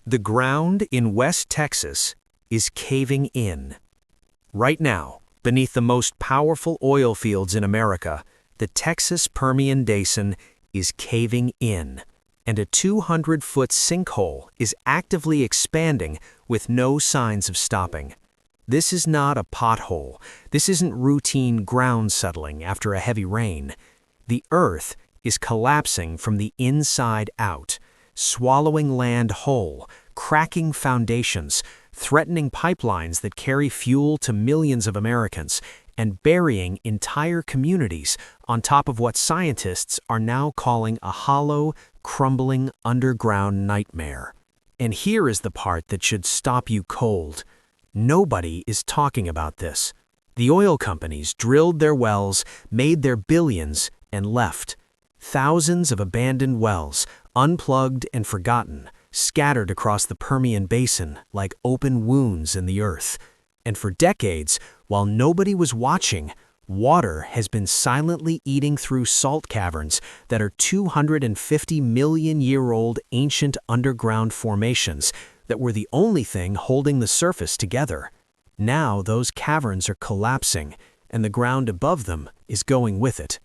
The ground in West Texas is caving in. Right now, beneath the most powerful oil fields in America, the Texas Permian Basin is caving in, and a 200-foot sinkhole is actively expanding with no signs of stopping. This is not a pothole. This isn't routine ground settling after a heavy rain. The earth is collapsing from the inside out, swallowing land whole, cracking foundations, threatening pipelines that carry fuel to millions of Americans, and burying entire communities on top of what scientists are now calling a hollow, crumbling underground nightmare. And here is the part that should stop you cold. Nobody is talking about this. The oil companies drilled their wells, made their billions, and left. Thousands of abandoned wells, unplugged and forgotten, scattered across the Permian Basin like open wounds in the earth. And for decades, while nobody was watching, water has been silently eating through salt caverns that are 250-million-year-old ancient underground formations that were the only thing holding the surface together. Now those caverns are collapsing, and the ground above them is going with it.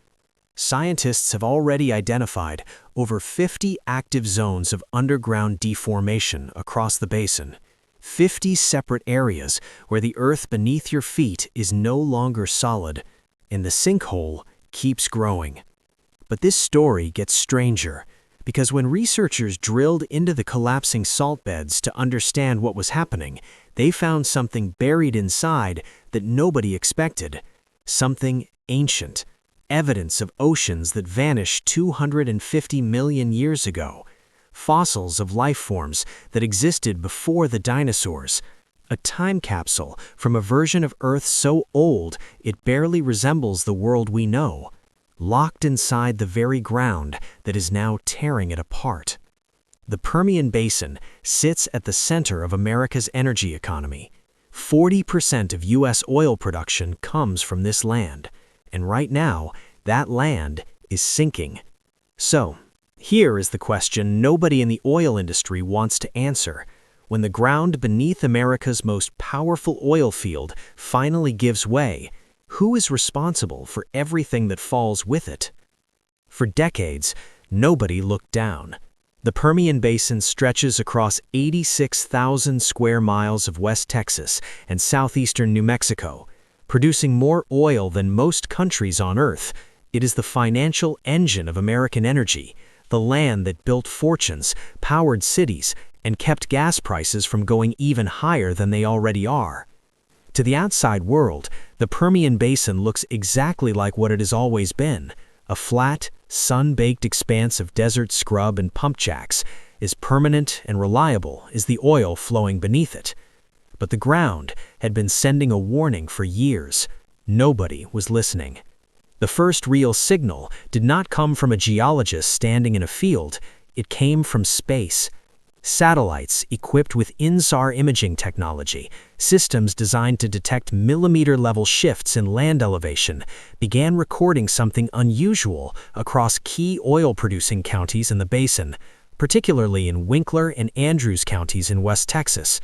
Scientists have already identified over 50 active zones of underground deformation across the basin, 50 separate areas where the earth beneath your feet is no longer solid, and the sinkhole keeps growing. But this story gets stranger, because when researchers drilled into the collapsing salt beds to understand what was happening, they found something buried inside that nobody expected, something ancient. Evidence of oceans that vanished 250 million years ago, fossils of life forms that existed before the dinosaurs, a time capsule from a version of Earth so old it barely resembles the world we know, locked inside the very ground that is now tearing it apart. The Permian Basin sits at the center of America's energy economy. 40% of U.S. oil production comes from this land. And right now, that land is sinking. So, here is the question nobody in the oil industry wants to answer. When the ground beneath America's most powerful oil field finally gives way, who is responsible for everything that falls with it? For decades, nobody looked down. The Permian Basin stretches across 86,000 square miles of West Texas and southeastern New Mexico. Producing more oil than most countries on Earth, it is the financial engine of American energy, the land that built fortunes, powered cities, and kept gas prices from going even higher than they already are. To the outside world, the Permian Basin looks exactly like what it has always been, a flat, sun-baked expanse of desert scrub and pump jacks, as permanent and reliable as the oil flowing beneath it. But the ground had been sending a warning for years. Nobody was listening. The first real signal did not come from a geologist standing in a field. It came from space. Satellites equipped with InSAR imaging technology, systems designed to detect millimeter-level shifts in land elevation, began recording something unusual across key oil-producing counties in the basin, particularly in Winkler and Andrews counties in West Texas.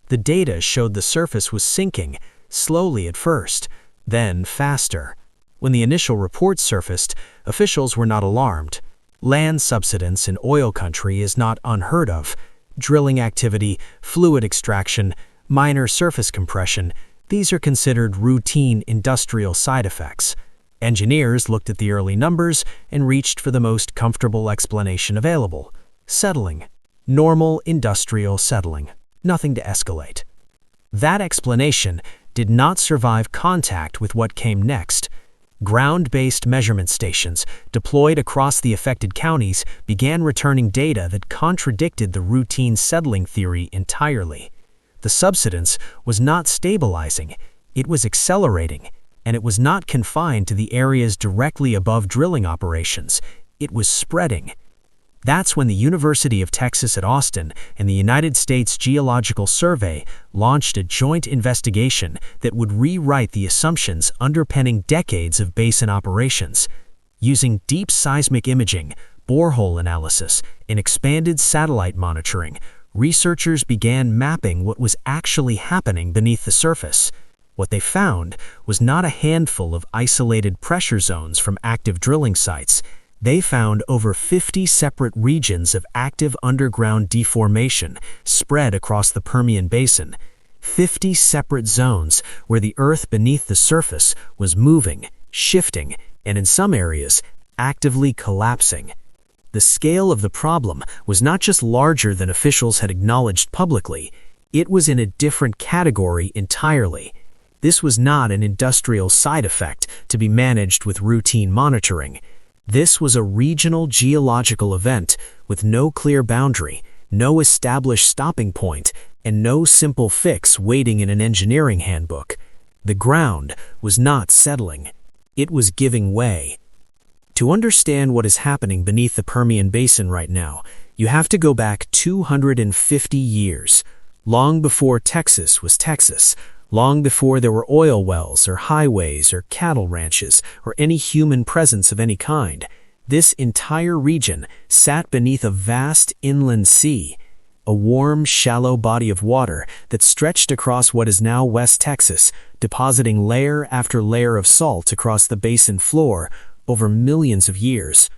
The data showed the surface was sinking, slowly at first, then faster. When the initial reports surfaced, officials were not alarmed. Land subsidence in oil country is not unheard of. Drilling activity, fluid extraction, minor surface compression, these are considered routine industrial side effects. Engineers looked at the early numbers and reached for the most comfortable explanation available: settling. Normal industrial settling. Nothing to escalate. That explanation did not survive contact with what came next. Ground-based measurement stations deployed across the affected counties began returning data that contradicted the routine settling theory entirely. The subsidence was not stabilizing, it was accelerating, and it was not confined to the areas directly above drilling operations. It was spreading. That's when the University of Texas at Austin and the United States Geological Survey launched a joint investigation that would rewrite the assumptions underpinning decades of basin operations. Using deep seismic imaging, borehole analysis, and expanded satellite monitoring, researchers began mapping what was actually happening beneath the surface. What they found was not a handful of isolated pressure zones from active drilling sites. They found over 50 separate regions of active underground deformation spread across the Permian Basin. 50 separate zones where the earth beneath the surface was moving, shifting, and in some areas, actively collapsing. The scale of the problem was not just larger than officials had acknowledged publicly, it was in a different category entirely. This was not an industrial side effect to be managed with routine monitoring. This was a regional geological event with no clear boundary, no established stopping point, and no simple fix waiting in an engineering handbook. The ground was not settling. It was giving way. To understand what is happening beneath the Permian Basin right now, you have to go back 250 years, long before Texas was Texas, long before there were oil wells or highways or cattle ranches or any human presence of any kind. This entire region sat beneath a vast inland sea, a warm, shallow body of water that stretched across what is now West Texas, depositing layer after layer of salt across the basin floor over millions of years.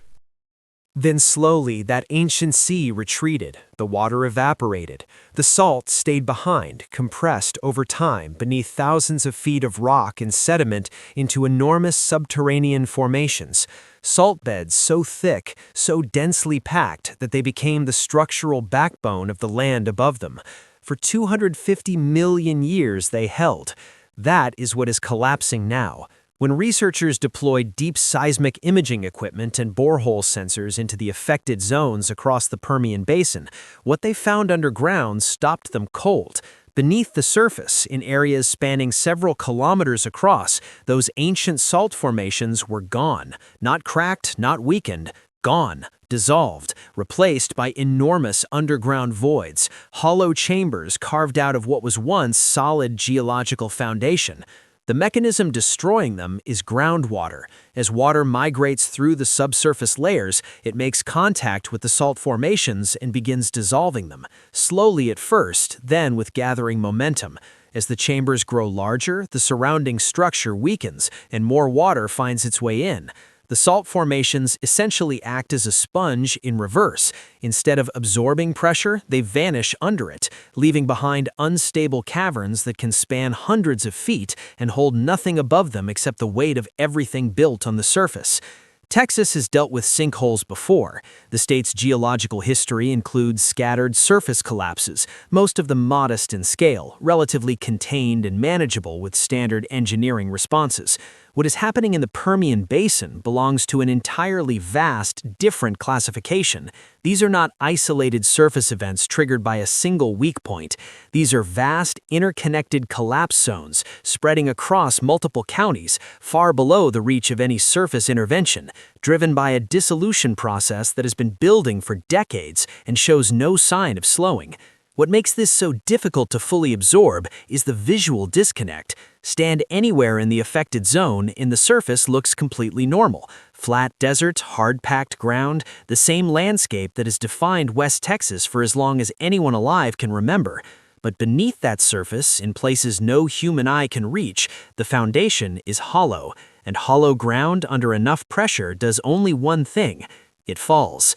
Then slowly that ancient sea retreated, the water evaporated, the salt stayed behind, compressed over time beneath thousands of feet of rock and sediment into enormous subterranean formations, salt beds so thick, so densely packed that they became the structural backbone of the land above them. For 250 million years they held. That is what is collapsing now. When researchers deployed deep seismic imaging equipment and borehole sensors into the affected zones across the Permian Basin, what they found underground stopped them cold. Beneath the surface, in areas spanning several kilometers across, those ancient salt formations were gone. Not cracked, not weakened, gone, dissolved, replaced by enormous underground voids, hollow chambers carved out of what was once solid geological foundation. The mechanism destroying them is groundwater. As water migrates through the subsurface layers, it makes contact with the salt formations and begins dissolving them, slowly at first, then with gathering momentum. As the chambers grow larger, the surrounding structure weakens and more water finds its way in. The salt formations essentially act as a sponge in reverse. Instead of absorbing pressure, they vanish under it, leaving behind unstable caverns that can span hundreds of feet and hold nothing above them except the weight of everything built on the surface. Texas has dealt with sinkholes before. The state's geological history includes scattered surface collapses, most of them modest in scale, relatively contained and manageable with standard engineering responses. What is happening in the Permian Basin belongs to an entirely vast, different classification. These are not isolated surface events triggered by a single weak point. These are vast, interconnected collapse zones spreading across multiple counties, far below the reach of any surface intervention, driven by a dissolution process that has been building for decades and shows no sign of slowing. What makes this so difficult to fully absorb is the visual disconnect. Stand anywhere in the affected zone, and the surface looks completely normal. Flat desert, hard-packed ground, the same landscape that has defined West Texas for as long as anyone alive can remember. But beneath that surface, in places no human eye can reach, the foundation is hollow, and hollow ground under enough pressure does only one thing: it falls.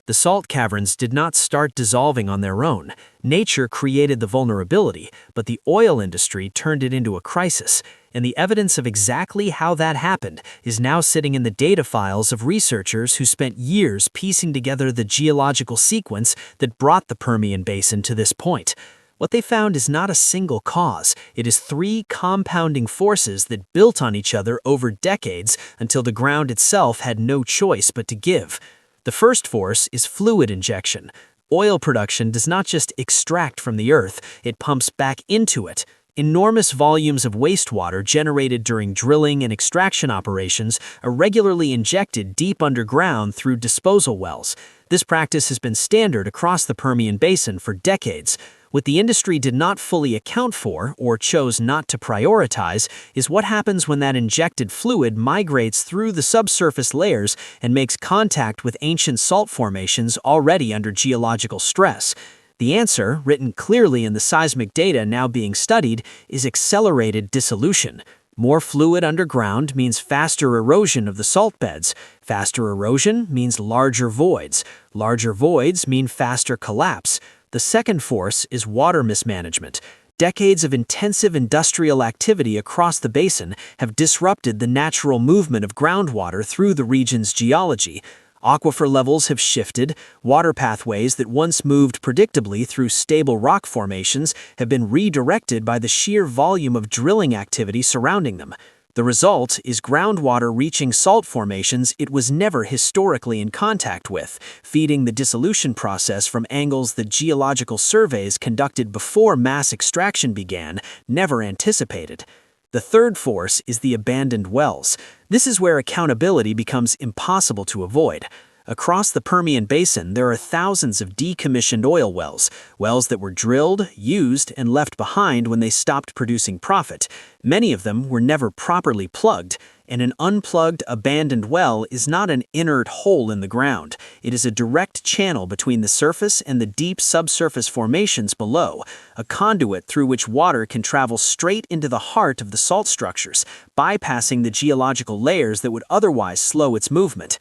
The salt caverns did not start dissolving on their own. Nature created the vulnerability, but the oil industry turned it into a crisis, and the evidence of exactly how that happened is now sitting in the data files of researchers who spent years piecing together the geological sequence that brought the Permian Basin to this point. What they found is not a single cause. It is three compounding forces that built on each other over decades until the ground itself had no choice but to give. The first force is fluid injection. Oil production does not just extract from the earth, it pumps back into it. Enormous volumes of wastewater generated during drilling and extraction operations are regularly injected deep underground through disposal wells. This practice has been standard across the Permian Basin for decades. What the industry did not fully account for, or chose not to prioritize, is what happens when that injected fluid migrates through the subsurface layers and makes contact with ancient salt formations already under geological stress. The answer, written clearly in the seismic data now being studied, is accelerated dissolution. More fluid underground means faster erosion of the salt beds. Faster erosion means larger voids. Larger voids mean faster collapse. The second force is water mismanagement. Decades of intensive industrial activity across the basin have disrupted the natural movement of groundwater through the region's geology. Aquifer levels have shifted. Water pathways that once moved predictably through stable rock formations have been redirected by the sheer volume of drilling activity surrounding them. The result is groundwater reaching salt formations it was never historically in contact with, feeding the dissolution process from angles that geological surveys conducted before mass extraction began never anticipated. The third force is the abandoned wells. This is where accountability becomes impossible to avoid. Across the Permian Basin, there are thousands of decommissioned oil wells, wells that were drilled, used, and left behind when they stopped producing profit. Many of them were never properly plugged, and an unplugged, abandoned well is not an inert hole in the ground. It is a direct channel between the surface and the deep subsurface formations below, a conduit through which water can travel straight into the heart of the salt structures, bypassing the geological layers that would otherwise slow its movement.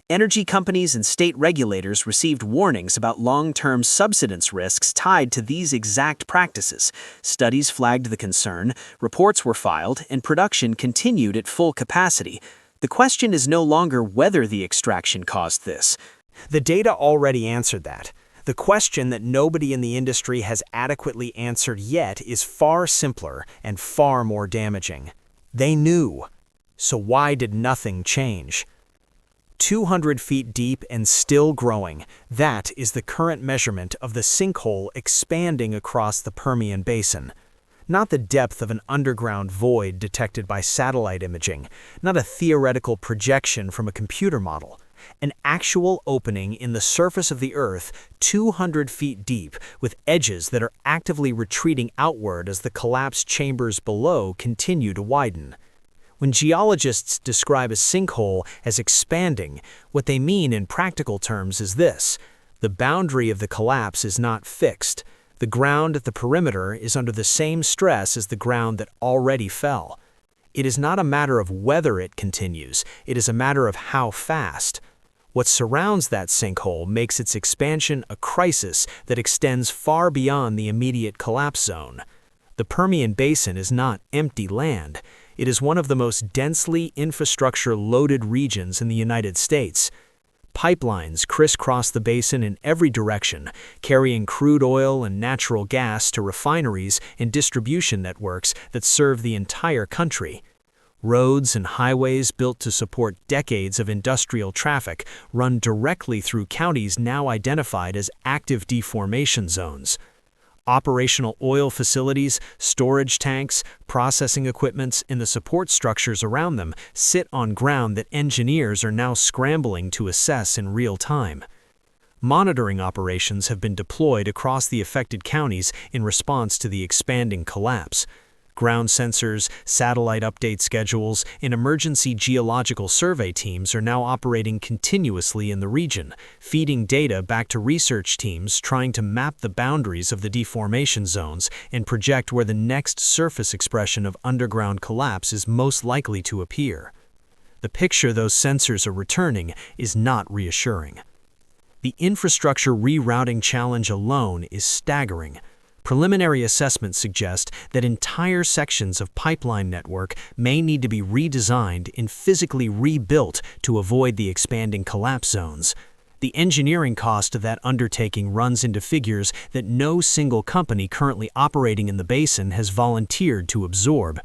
Energy companies and state regulators received warnings about long-term subsidence risks tied to these exact practices. Studies flagged the concern, reports were filed, and production continued at full capacity. The question is no longer whether the extraction caused this. The data already answered that. The question that nobody in the industry has adequately answered yet is far simpler and far more damaging. They knew. So why did nothing change? 200 feet deep and still growing, that is the current measurement of the sinkhole expanding across the Permian Basin. Not the depth of an underground void detected by satellite imaging, not a theoretical projection from a computer model. An actual opening in the surface of the Earth 200 feet deep with edges that are actively retreating outward as the collapsed chambers below continue to widen. When geologists describe a sinkhole as expanding, what they mean in practical terms is this: the boundary of the collapse is not fixed. The ground at the perimeter is under the same stress as the ground that already fell. It is not a matter of whether it continues, it is a matter of how fast. What surrounds that sinkhole makes its expansion a crisis that extends far beyond the immediate collapse zone. The Permian Basin is not empty land. It is one of the most densely infrastructure-loaded regions in the United States. Pipelines crisscross the basin in every direction, carrying crude oil and natural gas to refineries and distribution networks that serve the entire country. Roads and highways built to support decades of industrial traffic run directly through counties now identified as active deformation zones. Operational oil facilities, storage tanks, processing equipments, and the support structures around them sit on ground that engineers are now scrambling to assess in real time. Monitoring operations have been deployed across the affected counties in response to the expanding collapse. Ground sensors, satellite update schedules, and emergency geological survey teams are now operating continuously in the region, feeding data back to research teams trying to map the boundaries of the deformation zones and project where the next surface expression of underground collapse is most likely to appear. The picture those sensors are returning is not reassuring. The infrastructure rerouting challenge alone is staggering. Preliminary assessments suggest that entire sections of pipeline network may need to be redesigned and physically rebuilt to avoid the expanding collapse zones. The engineering cost of that undertaking runs into figures that no single company currently operating in the basin has volunteered to absorb.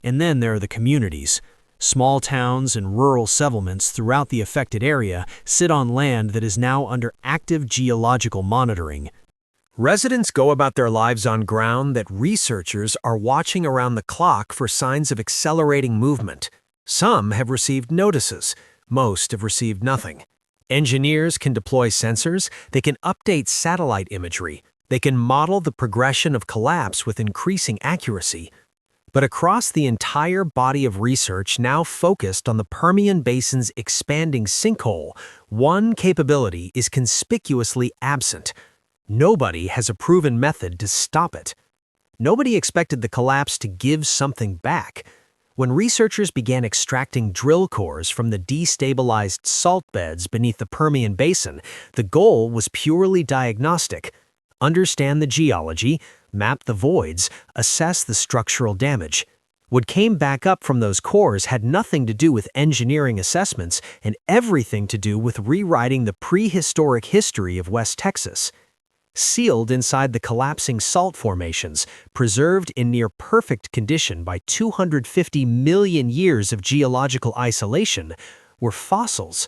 And then there are the communities. Small towns and rural settlements throughout the affected area sit on land that is now under active geological monitoring. Residents go about their lives on ground that researchers are watching around the clock for signs of accelerating movement. Some have received notices. Most have received nothing. Engineers can deploy sensors. They can update satellite imagery. They can model the progression of collapse with increasing accuracy. But across the entire body of research now focused on the Permian Basin's expanding sinkhole, one capability is conspicuously absent: Nobody has a proven method to stop it. Nobody expected the collapse to give something back. When researchers began extracting drill cores from the destabilized salt beds beneath the Permian Basin, the goal was purely diagnostic. Understand the geology, map the voids, assess the structural damage. What came back up from those cores had nothing to do with engineering assessments and everything to do with rewriting the prehistoric history of West Texas. Sealed inside the collapsing salt formations, preserved in near-perfect condition by 250 million years of geological isolation, were fossils,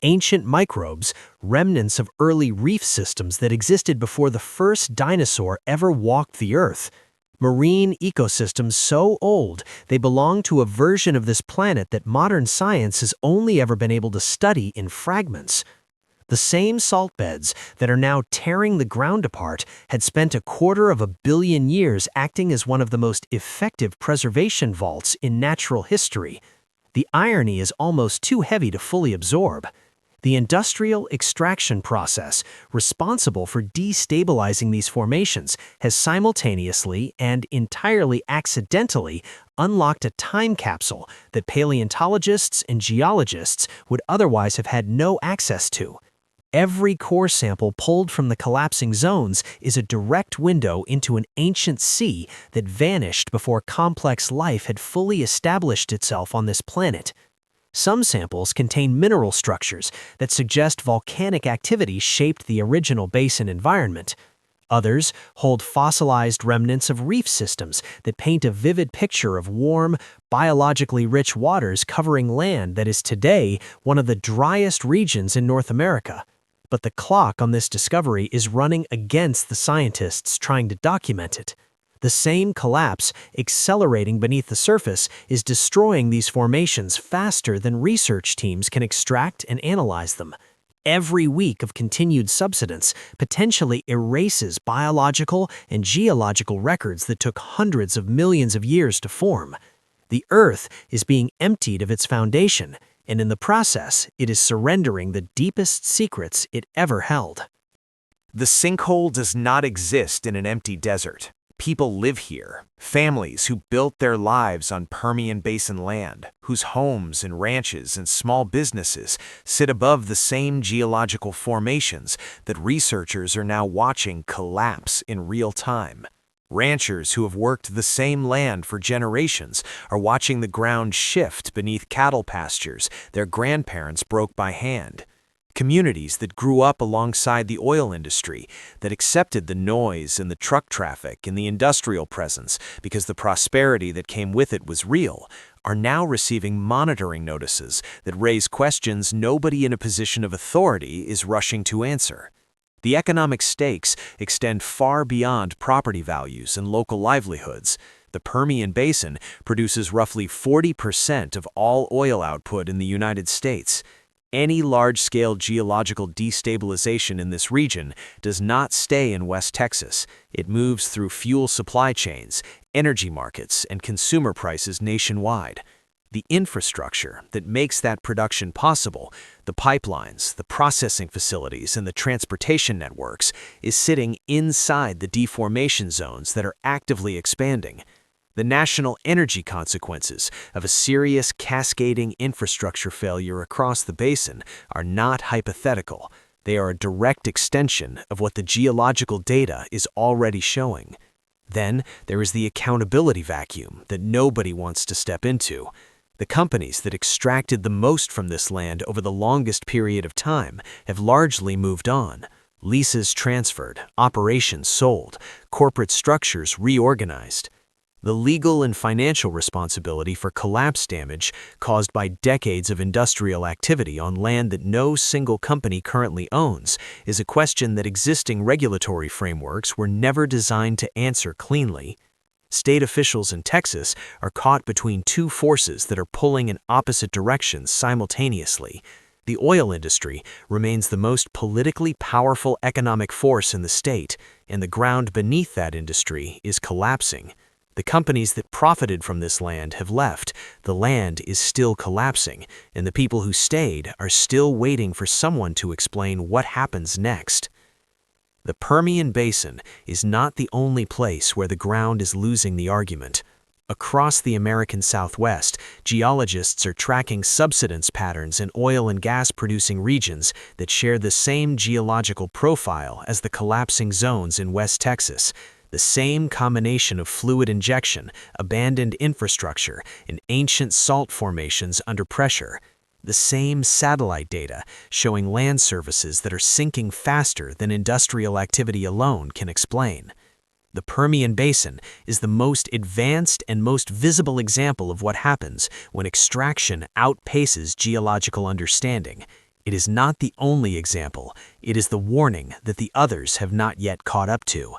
ancient microbes, remnants of early reef systems that existed before the first dinosaur ever walked the Earth. Marine ecosystems so old they belong to a version of this planet that modern science has only ever been able to study in fragments. The same salt beds that are now tearing the ground apart had spent 250 million years acting as one of the most effective preservation vaults in natural history. The irony is almost too heavy to fully absorb. The industrial extraction process, responsible for destabilizing these formations, has simultaneously and entirely accidentally unlocked a time capsule that paleontologists and geologists would otherwise have had no access to. Every core sample pulled from the collapsing zones is a direct window into an ancient sea that vanished before complex life had fully established itself on this planet. Some samples contain mineral structures that suggest volcanic activity shaped the original basin environment. Others hold fossilized remnants of reef systems that paint a vivid picture of warm, biologically rich waters covering land that is today one of the driest regions in North America. But the clock on this discovery is running against the scientists trying to document it. The same collapse, accelerating beneath the surface, is destroying these formations faster than research teams can extract and analyze them. Every week of continued subsidence potentially erases biological and geological records that took hundreds of millions of years to form. The Earth is being emptied of its foundation, and in the process, it is surrendering the deepest secrets it ever held. The sinkhole does not exist in an empty desert. People live here, families who built their lives on Permian Basin land, whose homes and ranches and small businesses sit above the same geological formations that researchers are now watching collapse in real time. Ranchers who have worked the same land for generations are watching the ground shift beneath cattle pastures their grandparents broke by hand. Communities that grew up alongside the oil industry, that accepted the noise and the truck traffic and the industrial presence because the prosperity that came with it was real, are now receiving monitoring notices that raise questions nobody in a position of authority is rushing to answer. The economic stakes extend far beyond property values and local livelihoods. The Permian Basin produces roughly 40% of all oil output in the United States. Any large-scale geological destabilization in this region does not stay in West Texas. It moves through fuel supply chains, energy markets, and consumer prices nationwide. The infrastructure that makes that production possible, the pipelines, the processing facilities, and the transportation networks, is sitting inside the deformation zones that are actively expanding. The national energy consequences of a serious cascading infrastructure failure across the basin are not hypothetical. They are a direct extension of what the geological data is already showing. Then there is the accountability vacuum that nobody wants to step into. The companies that extracted the most from this land over the longest period of time have largely moved on. Leases transferred, operations sold, corporate structures reorganized. The legal and financial responsibility for collapse damage caused by decades of industrial activity on land that no single company currently owns is a question that existing regulatory frameworks were never designed to answer cleanly. State officials in Texas are caught between two forces that are pulling in opposite directions simultaneously. The oil industry remains the most politically powerful economic force in the state, and the ground beneath that industry is collapsing. The companies that profited from this land have left, the land is still collapsing, and the people who stayed are still waiting for someone to explain what happens next. The Permian Basin is not the only place where the ground is losing the argument. Across the American Southwest, geologists are tracking subsidence patterns in oil and gas-producing regions that share the same geological profile as the collapsing zones in West Texas. The same combination of fluid injection, abandoned infrastructure, and ancient salt formations under pressure. The same satellite data showing land surfaces that are sinking faster than industrial activity alone can explain. The Permian Basin is the most advanced and most visible example of what happens when extraction outpaces geological understanding. It is not the only example, it is the warning that the others have not yet caught up to.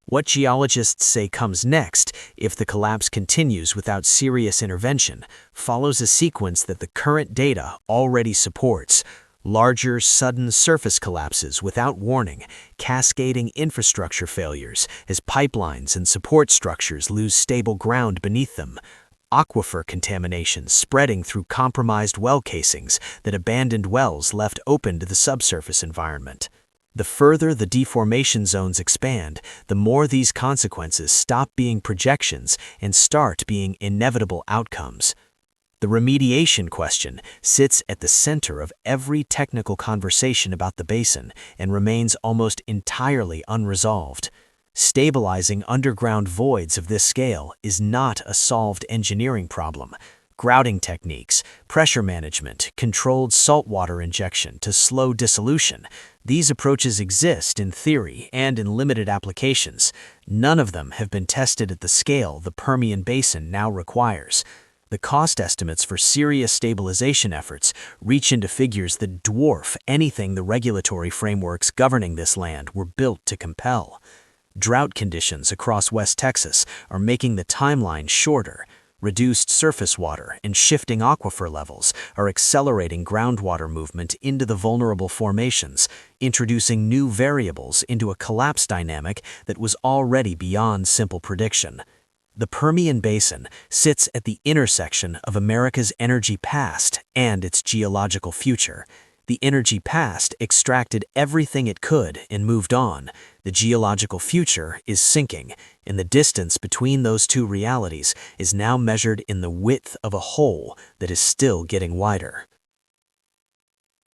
What geologists say comes next, if the collapse continues without serious intervention, follows a sequence that the current data already supports. Larger, sudden surface collapses without warning, cascading infrastructure failures as pipelines and support structures lose stable ground beneath them, aquifer contamination spreading through compromised well casings that abandoned wells left open to the subsurface environment. The further the deformation zones expand, the more these consequences stop being projections and start being inevitable outcomes. The remediation question sits at the center of every technical conversation about the basin and remains almost entirely unresolved. Stabilizing underground voids of this scale is not a solved engineering problem. Grouting techniques, pressure management, controlled saltwater injection to slow dissolution, these approaches exist in theory and in limited applications. None of them have been tested at the scale the Permian Basin now requires. The cost estimates for serious stabilization efforts reach into figures that dwarf anything the regulatory frameworks governing this land were built to compel. Drought conditions across West Texas are making the timeline shorter. Reduced surface water and shifting aquifer levels are accelerating groundwater movement into the vulnerable formations, introducing new variables into a collapse dynamic that was already beyond simple prediction. The Permian Basin sits at the intersection of America's energy past and its geological future. The energy past extracted everything it could and moved on. The geological future is sinking, and the distance between those two realities is now measured in the width of a hole that is still getting wider.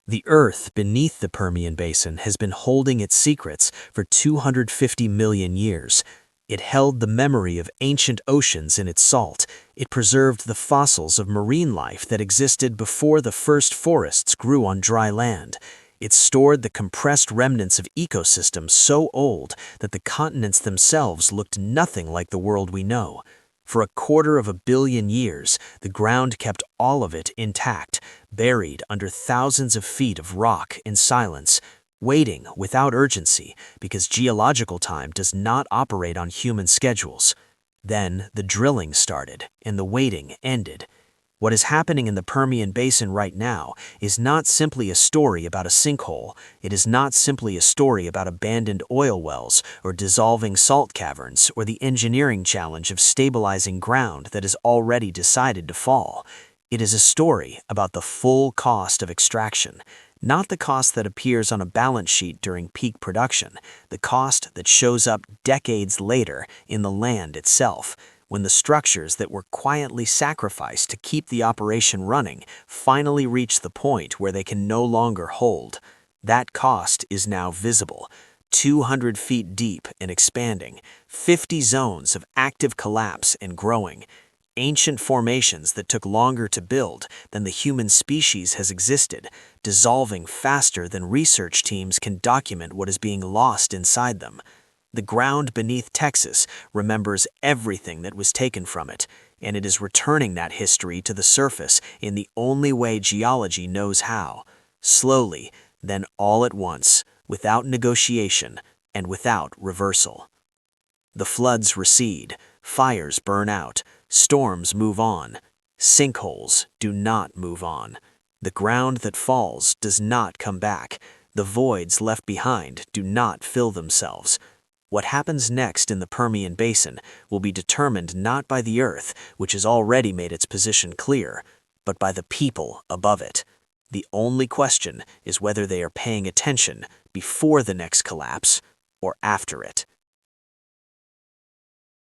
The Earth beneath the Permian Basin has been holding its secrets for 250 million years. It held the memory of ancient oceans in its salt. It preserved the fossils of marine life that existed before the first forests grew on dry land. It stored the compressed remnants of ecosystems so old that the continents themselves looked nothing like the world we know. For 250 million years, the ground kept all of it intact, buried under thousands of feet of rock in silence, waiting without urgency because geological time does not operate on human schedules. Then the drilling started and the waiting ended. What is happening in the Permian Basin right now is not simply a story about a sinkhole. It is not simply a story about abandoned oil wells or dissolving salt caverns or the engineering challenge of stabilizing ground that has already decided to fall. It is a story about the full cost of extraction. Not the cost that appears on a balance sheet during peak production, the cost that shows up decades later in the land itself, when the structures that were quietly sacrificed to keep the operation running finally reach the point where they can no longer hold. That cost is now visible. 200 feet deep and expanding, 50 zones of active collapse and growing. Ancient formations that took longer to build than the human species has existed, dissolving faster than research teams can document what is being lost inside them. The ground beneath Texas remembers everything that was taken from it, and it is returning that history to the surface in the only way geology knows how. Slowly, then all at once, without negotiation and without reversal. The floods recede, fires burn out, storms move on. Sinkholes do not move on. The ground that falls does not come back. The voids left behind do not fill themselves. What happens next in the Permian Basin will be determined not by the Earth, which has already made its position clear, but by the people above it. The only question is whether they are paying attention before the next collapse or after it.